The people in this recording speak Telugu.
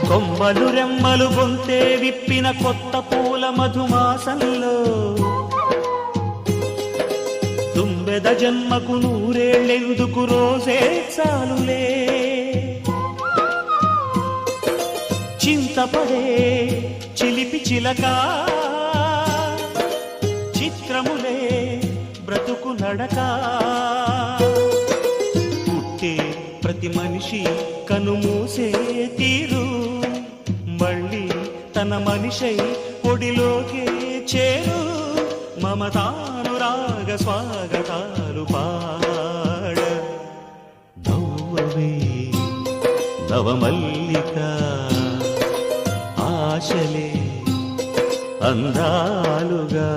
కొమ్మలు రెమ్మలు గొంతే విప్పిన కొత్త పూల మధుమాసంలో తుంబెద జన్మకు నూరేళ్ళెందుకు రోజే చాలులే చింతపడే చిలిపి చిలక చిత్రములే బ్రతుకు నడక పుట్టే ప్రతి మనిషి కనుమూసే తీరు మళ్ళీ తన మనిషై ఒడిలోకే చేరు మమతానురాగ స్వాగతాలు పాడ నవ్వవే నవమల్లిక ఆశలే అందాలుగా